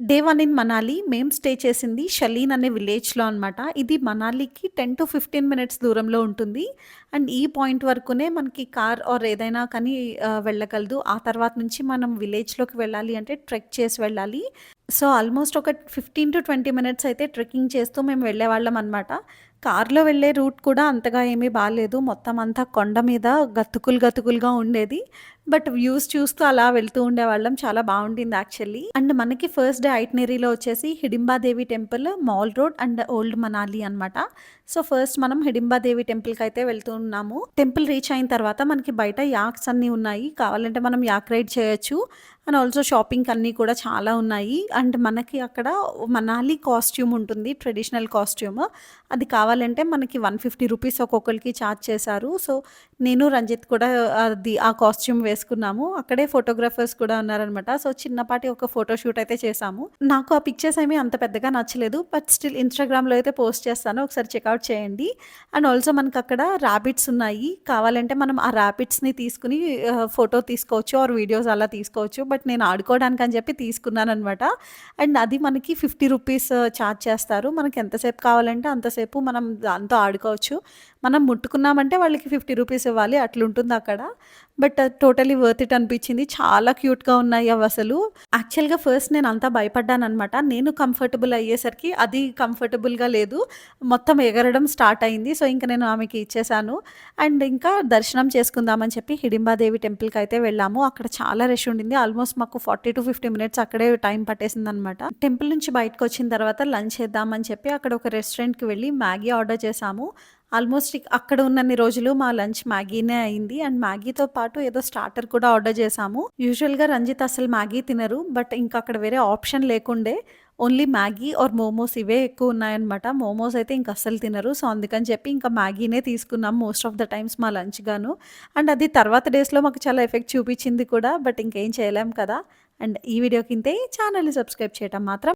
Day 1 in Manali. మేము stay చేసింది షలీన్ అనే విలేజ్‌లో అనమాట. ఇది మనాలికి 10-15 మినిట్స్ దూరంలో ఉంటుంది. అండ్ ఈ పాయింట్ వరకునే మనకి కార్ ఆర్ ఏదైనా కానీ వెళ్ళగలదు. ఆ తర్వాత నుంచి మనం విలేజ్‌లోకి వెళ్ళాలి అంటే ట్రెక్ చేసి వెళ్ళాలి. సో, ఆల్మోస్ట్ ఒక 15-20 మినిట్స్ అయితే ట్రెక్కింగ్ చేస్తూ మేము వెళ్ళేవాళ్ళం అనమాట. కార్‌లో వెళ్ళే రూట్ కూడా అంతగా ఏమీ బాలేదు. మొత్తం అంతా కొండ మీద గతుకులుగా ఉండేది. బట్ వ్యూస్ చూస్తూ అలా వెళ్తూ ఉండేవాళ్ళం. చాలా బావుండింది యాక్చువల్లీ. అండ్ మనకి ఫస్ట్ డే ఐటినరీలో వచ్చేసి Hidimba Devi temple, mall road and old Manali అనమాట. సో, ఫస్ట్ మనం హిడింబాదేవి టెంపుల్‌కైతే వెళ్తూ ఉన్నాము. టెంపుల్ రీచ్ అయిన తర్వాత మనకి బయట యాక్స్ అన్నీ ఉన్నాయి. కావాలంటే మనం యాక్ రైడ్ చేయొచ్చు. అండ్ ఆల్సో షాపింగ్‌కి అన్నీ కూడా చాలా ఉన్నాయి. అండ్ మనకి అక్కడ మనాలి కాస్ట్యూమ్ ఉంటుంది. Traditional costume. అది కావాలంటే మనకి 150 రూపీస్ ఒక్కొక్కళ్ళకి చార్జ్ చేశారు. సో, నేను, రంజిత్ కూడా ఆ కాస్ట్యూమ్ వేసుకున్నాము. అక్కడే ఫోటోగ్రాఫర్స్ కూడా ఉన్నారనమాట. సో, చిన్నపాటి ఒక ఫోటో షూట్ అయితే చేశాము. నాకు ఆ పిక్చర్స్ ఏమి అంత పెద్దగా నచ్చలేదు. బట్ స్టిల్ ఇన్‌స్టాగ్రామ్‌లో అయితే పోస్ట్ చేస్తాను. ఒకసారి చెక్‌ఔట్ చేయండి. అండ్ ఆల్సో మనకక్కడ రాబిట్స్ ఉన్నాయి. కావాలంటే మనం ఆ రాబిట్స్‌ని తీసుకొని ఫోటో తీసుకోవచ్చు ఆర్ వీడియోస్ అలా తీసుకోవచ్చు. బట్ నేను ఆడుకోవడానికని చెప్పి తీసుకున్నాననమాట. అండ్ అది మనకి 50 రూపీస్ చార్జ్ చేస్తారు. మనకి ఎంతసేపు కావాలంటే అంతసేపు మనం దాంతో ఆడుకోవచ్చు. మనం ముట్టుకున్నామంటే వాళ్ళకి 50 రూపీస్ ఇవ్వాలి. అట్లుంటుందక్కడ. బట్ టోటలీ వర్త్ ఇట్ అనిపించింది. చాలా క్యూట్‌గా ఉన్నాయి అవసలు. యాక్చువల్‌గా ఫస్ట్ నేనంతా భయపడ్డాననమాట. నేను కంఫర్టబుల్ అయ్యేసరికి అది కంఫర్టబుల్‌గా లేదు. మొత్తం ఎగరడం స్టార్ట్ అయింది. సో, ఇంక నేను ఆమెకి ఇచ్చేసాను. అండ్ ఇంకా దర్శనం చేసుకుందామని చెప్పి హిడింబాదేవి టెంపుల్‌కైతే వెళ్ళాము. అక్కడ చాలా రష్ ఉండింది. ఆల్మోస్ట్ మాకు 40-50 మినిట్స్ అక్కడే టైం పట్టేసిందనమాట. టెంపుల్ నుంచి బయటకొచ్చిన తర్వాత లంచ్ చేద్దామని చెప్పి అక్కడ ఒక రెస్టారెంట్‌కి వెళ్ళి మ్యాగీ ఆర్డర్ చేశాము. ఆల్మోస్ట్ అక్కడ ఉన్నన్ని రోజులు మా లంచ్ మ్యాగీనే అయింది. అండ్ మ్యాగీతో పాటు ఏదో స్టార్టర్ కూడా ఆర్డర్ చేశాము. యూజువల్‌గా రంజిత్ అసలు మ్యాగీ తినరు. బట్ ఇంకా అక్కడ వేరే ఆప్షన్ లేకుండే ఓన్లీ మ్యాగీ ఆర్ మోమోస్ ఇవే ఎక్కువ ఉన్నాయన్నమాట. మోమోస్ అయితే ఇంక అస్సలు తినరు. సో, అందుకని చెప్పి ఇంకా మ్యాగీనే తీసుకున్నాం మోస్ట్ ఆఫ్ ద టైమ్స్ మా లంచ్ గాను. అండ్ అది తర్వాత డేస్‌లో మాకు చాలా ఎఫెక్ట్ చూపించింది కూడా. బట్ ఇంకేం చేయలేం కదా! అండ్ ఈ వీడియోకి ఇంతే. ఛానెల్‌ని సబ్స్క్రైబ్ చేయటం మాత్రం